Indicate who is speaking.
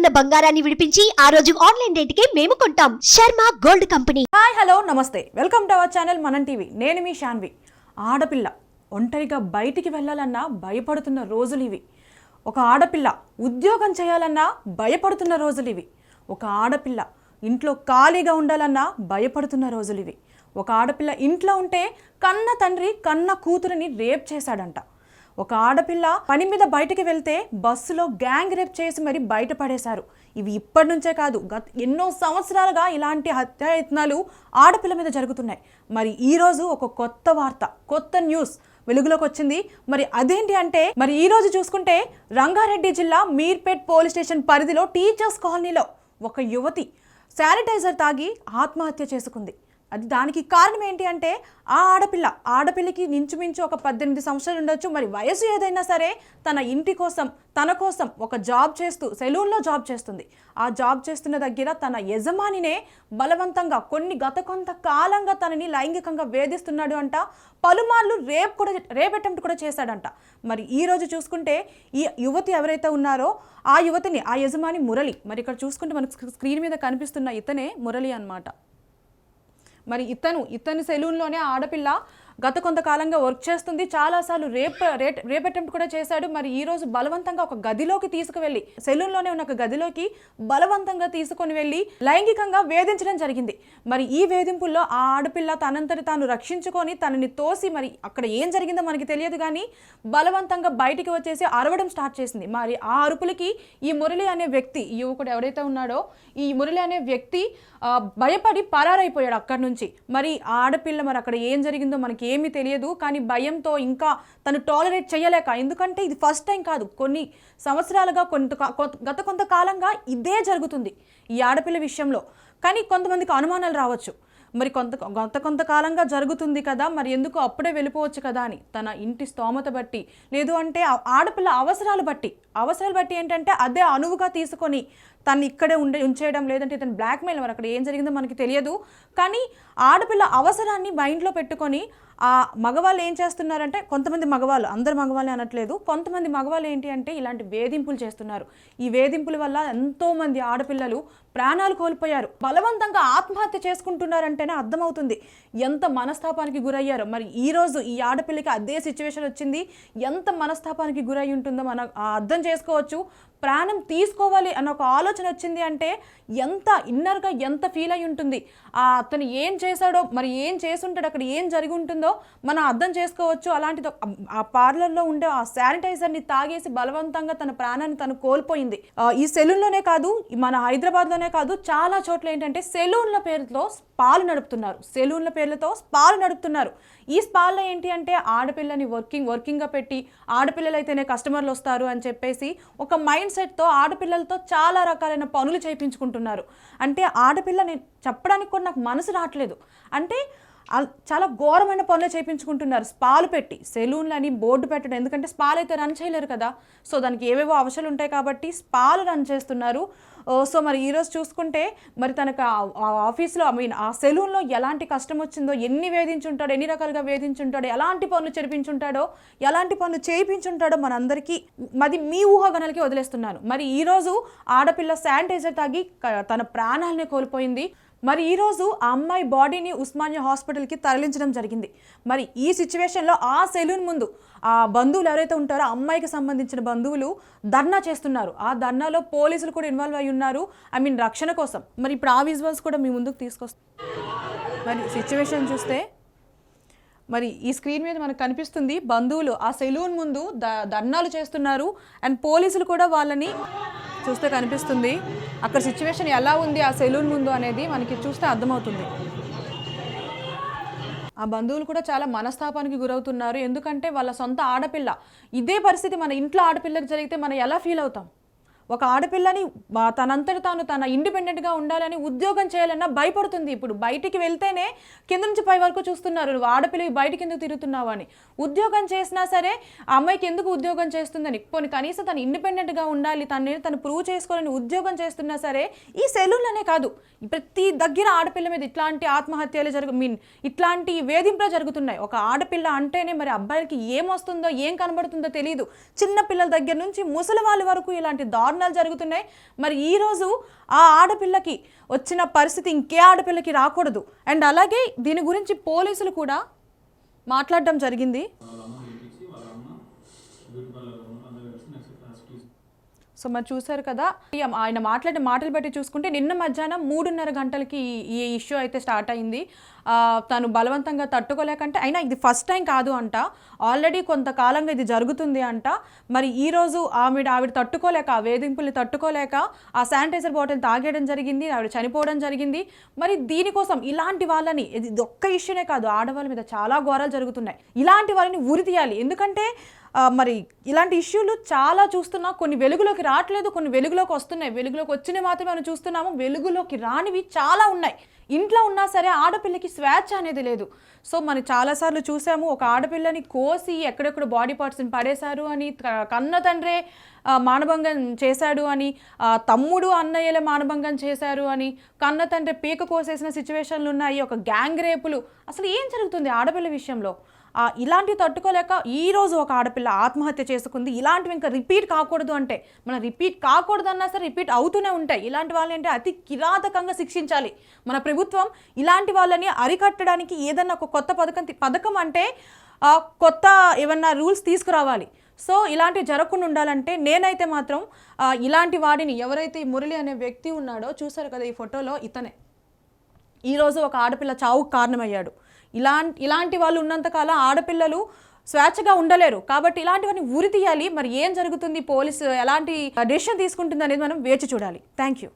Speaker 1: ఉన్న బంగారాన్ని విడిపించి ఆ రోజు ఆన్లైన్ రేటుకే మేము కొంటాం. Sharma gold company.
Speaker 2: Hi hello నమస్తే, వెల్కమ్ టు అవర్ ఛానల్ మనం టీవీ. నేను మీ శాన్వి. ఆడపిల్ల ఒంటరిగా బయటికి వెళ్ళాలన్నా భయపడుతున్న రోజులు ఇవి. ఒక ఆడపిల్ల ఉద్యోగం చేయాలన్నా భయపడుతున్న రోజులు ఇవి. ఒక ఆడపిల్ల ఇంట్లో ఖాళీగా ఉండాలన్నా భయపడుతున్న రోజులు ఇవి. ఒక ఆడపిల్ల ఇంట్లో ఉంటే కన్న తండ్రి కన్న కూతురిని రేప్ చేశాడంట. ఒక ఆడపిల్ల పని మీద బయటికి వెళ్తే బస్సులో గ్యాంగ్ రేప్ చేసి మరి బయటపడేశారు. ఇవి ఇప్పటి నుంచే కాదు, ఎన్నో సంవత్సరాలుగా ఇలాంటి హత్యాయత్నాలు ఆడపిల్ల మీద జరుగుతున్నాయి. మరి ఈరోజు ఒక కొత్త వార్త, కొత్త న్యూస్ వెలుగులోకి వచ్చింది. మరి అదేంటి అంటే, మరి ఈరోజు చూసుకుంటే రంగారెడ్డి జిల్లా మీర్పేట్ పోలీస్ స్టేషన్ పరిధిలో టీచర్స్ కాలనీలో ఒక యువతి శానిటైజర్ తాగి ఆత్మహత్య చేసుకుంది. దానికి కారణం ఏంటి అంటే, ఆ ఆడపిల్లకి ఇంచుమించు ఒక 18 సంవత్సరాలు ఉండొచ్చు. మరి వయసు ఏదైనా సరే తన ఇంటి కోసం, తన కోసం ఒక జాబ్ చేస్తూ సెలూన్లో జాబ్ చేస్తుంది. ఆ జాబ్ చేస్తున్న దగ్గర తన యజమానినే బలవంతంగా గత కొంతకాలంగా తనని లైంగికంగా వేధిస్తున్నాడు అంట. పలుమార్లు రేప్ అటెంప్ట్ కూడా చేశాడంట. మరి ఈరోజు చూసుకుంటే ఈ యువతి ఎవరైతే ఉన్నారో ఆ యువతిని, ఆ యజమాని మురళి. మరి ఇక్కడ చూసుకుంటే మనకు స్క్రీన్ మీద కనిపిస్తున్న ఇతనే మురళి అన్నమాట. మరి ఇతని సెలూన్లోనే ఆడపిల్ల గత కొంతకాలంగా వర్క్ చేస్తుంది. చాలాసార్లు రేప్ అటెంప్ట్ కూడా చేశాడు. మరి ఈరోజు బలవంతంగా ఒక గదిలోకి తీసుకువెళ్ళి, సెలూన్లోనే ఉన్న ఒక గదిలోకి బలవంతంగా తీసుకొని వెళ్ళి లైంగికంగా వేధించడం జరిగింది. మరి ఈ వేధింపుల్లో ఆ ఆడపిల్ల తనంతటి తాను రక్షించుకొని తనని తోసి, మరి అక్కడ ఏం జరిగిందో మనకి తెలియదు కానీ బలవంతంగా బయటికి వచ్చేసి అరవడం స్టార్ట్ చేసింది. మరి ఆ అరుపులకి ఈ మురళి అనే వ్యక్తి, ఈ యువకుడు ఎవరైతే ఉన్నాడో ఈ మురళి అనే వ్యక్తి భయపడి పరారైపోయాడు అక్కడి నుంచి. మరి ఆ ఆడపిల్ల మరి అక్కడ ఏం జరిగిందో మనకి ఏమీ తెలియదు కానీ భయంతో ఇంకా తను టాలరేట్ చేయలేక, ఎందుకంటే ఇది ఫస్ట్ టైం కాదు, కొన్ని సంవత్సరాలుగా గత కొంతకాలంగా ఇదే జరుగుతుంది ఈ ఆడపిల్ల విషయంలో. కానీ కొంతమందికి అనుమానాలు రావచ్చు, మరి గత కొంతకాలంగా జరుగుతుంది కదా, మరి ఎందుకు అప్పుడే వెళ్ళిపోవచ్చు కదా అని. తన ఇంటి స్తోమత బట్టి, లేదు అంటే ఆడపిల్ల అవసరాలు బట్టి ఏంటంటే అదే అనువుగా తీసుకొని తను ఇక్కడే ఉంచేయడం, లేదంటే తను బ్లాక్మెయిల్. మరి అక్కడ ఏం జరిగిందో మనకి తెలియదు కానీ ఆడపిల్ల అవసరాన్ని మైండ్లో పెట్టుకొని ఆ మగవాళ్ళు ఏం చేస్తున్నారంటే, కొంతమంది మగవాళ్ళు, అందరు మగవాళ్ళే అనట్లేదు, కొంతమంది మగవాళ్ళు ఏంటి అంటే ఇలాంటి వేధింపులు చేస్తున్నారు. ఈ వేధింపుల వల్ల ఎంతోమంది ఆడపిల్లలు ప్రాణాలు కోల్పోయారు. బలవంతంగా ఆత్మహత్య చేసుకుంటున్నారంటేనే అర్థమవుతుంది ఎంత మనస్తాపానికి గురయ్యారో. మరి ఈరోజు ఈ ఆడపిల్లకి అదే సిచ్యువేషన్ వచ్చింది. ఎంత మనస్తాపానికి గురై ఉంటుందో మనం అర్థం చేసుకోవచ్చు. ప్రాణం తీసుకోవాలి అన్న ఒక ఆలోచన వచ్చింది అంటే ఎంత ఇన్నర్గా ఎంత ఫీల్ అయి ఉంటుంది. అతను ఏం చేశాడో, మరి ఏం చేసుంటాడో, అక్కడ ఏం జరిగి ఉంటుందో మనం అర్థం చేసుకోవచ్చు. అలాంటిది ఆ పార్లర్లో ఉండే ఆ శానిటైజర్ని తాగేసి బలవంతంగా తన ప్రాణాన్ని తను కోల్పోయింది. ఈ సెలూన్లోనే కాదు, మన హైదరాబాద్లోనే కాదు, చాలా చోట్ల ఏంటంటే సెలూన్ల పేరుతో స్పాలు నడుపుతున్నారు. ఈ స్పాల్లో ఏంటి అంటే ఆడపిల్లని వర్కింగ్గా పెట్టి, ఆడపిల్లలైతేనే కస్టమర్లు వస్తారు అని చెప్పేసి ఒక మైండ్ సెట్తో ఆడపిల్లలతో చాలా రకాలైన పనులు చేయించుకుంటున్నారు. అంటే ఆడపిల్లని చెప్పడానికి కూడా నాకు మనసు రావట్లేదు. అంటే చాలా ఘోరమైన పనులు చేయించుకుంటున్నారు. స్పాలు పెట్టి, సెలూన్లని బోర్డు పెట్టడం, ఎందుకంటే స్పాలు అయితే రన్ చేయలేరు కదా, సో దానికి ఏవేవో అవసరాలు ఉంటాయి కాబట్టి స్పాలు రన్ చేస్తున్నారు. సో మరి ఈరోజు చూసుకుంటే మరి తనకు ఆఫీస్లో, ఆ సెలూన్లో ఎలాంటి కష్టం వచ్చిందో, ఎన్ని వేధించుంటాడో, ఎన్ని రకాలుగా వేధించుంటాడో, ఎలాంటి పనులు చేయించుంటాడో, ఎలాంటి పనులు చేయించుంటాడో మనందరికీ మీ ఊహాగణాలకి వదిలేస్తున్నాను. మరి ఈరోజు ఆడపిల్ల శానిటైజర్ తాగి తన ప్రాణాలనే కోల్పోయింది. మరి ఈరోజు ఆ అమ్మాయి బాడీని ఉస్మానియా హాస్పిటల్కి తరలించడం జరిగింది. మరి ఈ సిచ్యువేషన్లో ఆ సెలూన్ ముందు ఆ బంధువులు ఎవరైతే ఉంటారో, అమ్మాయికి సంబంధించిన బంధువులు ధర్నా చేస్తున్నారు. ఆ ధర్నాలో పోలీసులు కూడా ఇన్వాల్వ్ అయి ఉన్నారు, రక్షణ కోసం. మరి ఇప్పుడు ఆ విజువల్స్ కూడా మీ ముందుకు తీసుకొస్తాం. మరి సిచ్యువేషన్ చూస్తే మరి ఈ స్క్రీన్ మీద మనకు కనిపిస్తుంది, బంధువులు ఆ సెలూన్ ముందు ధర్నాలు చేస్తున్నారు అండ్ పోలీసులు కూడా వాళ్ళని చూస్తే కనిపిస్తుంది. అక్కడ సిచ్యువేషన్ ఎలా ఉంది ఆ సెలూన్ ముందు అనేది మనకి చూస్తే అర్థమవుతుంది. ఆ బంధువులు కూడా చాలా మనస్తాపానికి గురవుతున్నారు. ఎందుకంటే వాళ్ళ సొంత ఆడపిల్ల, ఇదే పరిస్థితి మన ఇంట్లో ఆడపిల్లకి జరిగితే మనం ఎలా ఫీల్ అవుతాం? ఒక ఆడపిల్లని తనంతటి తాను తన ఇండిపెండెంట్గా ఉండాలని, ఉద్యోగం చేయాలన్నా భయపడుతుంది. ఇప్పుడు బయటికి వెళ్తేనే కింద నుంచి పై వరకు చూస్తున్నారు, నువ్వు ఆడపిల్లకి బయటికి ఎందుకు తిరుగుతున్నావు అని. ఉద్యోగం చేసినా సరే ఆ అమ్మాయికి ఎందుకు ఉద్యోగం చేస్తుందని, పోనీ కనీసం తను ఇండిపెండెంట్గా ఉండాలి, తను ప్రూవ్ చేసుకోవాలని ఉద్యోగం చేస్తున్నా సరే ఈ సెలూన్లోనే కాదు, ప్రతి దగ్గర ఆడపిల్ల మీద ఇట్లాంటి ఆత్మహత్యలు ఇట్లాంటి వేధింపులు జరుగుతున్నాయి. ఒక ఆడపిల్ల అంటేనే మరి అబ్బాయిలకి ఏం వస్తుందో, ఏం కనబడుతుందో తెలియదు. చిన్న పిల్లల దగ్గర నుంచి ముసలి వాళ్ళ వరకు ఇలాంటి దారుణాలు దారుణాలు జరుగుతున్నాయి. మరి ఈరోజు ఆ ఆడపిల్లకి వచ్చిన పరిస్థితి ఇంకే ఆడపిల్లకి రాకూడదు. అండ్ అలాగే దీని గురించి పోలీసులు కూడా మాట్లాడడం జరిగింది. సో మరి చూసారు కదా, ఆయన మాట్లాడిన మాటలు బట్టి చూసుకుంటే నిన్న మధ్యాహ్నం 3:30 గంటలకి ఈ ఇష్యూ అయితే స్టార్ట్ అయింది. తను బలవంతంగా తట్టుకోలేకంటే, అయినా ఇది ఫస్ట్ టైం కాదు అంట, ఆల్రెడీ కొంతకాలంగా ఇది జరుగుతుంది అంట. మరి ఈరోజు ఆవిడ తట్టుకోలేక, ఆ వేధింపుల్ని తట్టుకోలేక ఆ శానిటైజర్ బాటిల్ తాగేయడం జరిగింది, ఆవిడ చనిపోవడం జరిగింది. మరి దీనికోసం ఇలాంటి వాళ్ళని, ఇది ఒక్క ఇష్యూనే కాదు, ఆడవాళ్ళ మీద చాలా ఘోరాలు జరుగుతున్నాయి, ఇలాంటి వాళ్ళని ఉరి తీయాలి. ఎందుకంటే మరి ఇలాంటి ఇష్యూలు చాలా చూస్తున్నా, కొన్ని వెలుగులోకి రావట్లేదు, కొన్ని వెలుగులోకి వస్తున్నాయి. వెలుగులోకి వచ్చినవి మాత్రమే మనం చూస్తున్నాము, వెలుగులోకి రానివి చాలా ఉన్నాయి. ఇంట్లో ఉన్నా సరే ఆడపిల్లకి స్వేచ్ఛ అనేది లేదు. సో మనం చాలాసార్లు చూసాము, ఒక ఆడపిల్లని కోసి ఎక్కడెక్కడ బాడీ పార్ట్స్ని పడేశారు అని, కన్న తండ్రే మానభంగం చేశాడు అని, తమ్ముడు అన్నయ్యలే మానభంగం చేశారు అని, కన్న తండ్రి పీక కోసేసిన సిచ్యువేషన్లు ఉన్నాయి, ఒక గ్యాంగ్ రేపులు. అసలు ఏం జరుగుతుంది ఆడపిల్ల విషయంలో? ఇలాంటివి తట్టుకోలేక ఈరోజు ఒక ఆడపిల్ల ఆత్మహత్య చేసుకుంది. ఇలాంటివి ఇంకా రిపీట్ కాకూడదు అంటే, మనం రిపీట్ కాకూడదన్నా సరే రిపీట్ అవుతూనే ఉంటాయి. ఇలాంటి వాళ్ళని అతి కిరాతకంగా శిక్షించాలి మన ప్రభుత్వం. ఇలాంటి వాళ్ళని అరికట్టడానికి ఏదన్నా ఒక కొత్త పథకం అంటే కొత్త ఏమన్నా రూల్స్ తీసుకురావాలి. సో ఇలాంటివి జరగకుండా ఉండాలంటే నేనైతే మాత్రం ఇలాంటి వాడిని, ఎవరైతే మురళి అనే వ్యక్తి ఉన్నాడో చూసారు కదా ఈ ఫోటోలో, ఇతనే ఈరోజు ఒక ఆడపిల్ల చావుకు కారణమయ్యాడు. ఇలాంటి వాళ్ళు ఉన్నంతకాలం ఆడపిల్లలు స్వేచ్ఛగా ఉండలేరు. కాబట్టి ఇలాంటివన్నీ ఉరి తీయాలి. మరి ఏం జరుగుతుంది, పోలీసు ఎలాంటి డెసిషన్ తీసుకుంటుంది అనేది మనం వేచి చూడాలి. Thank you.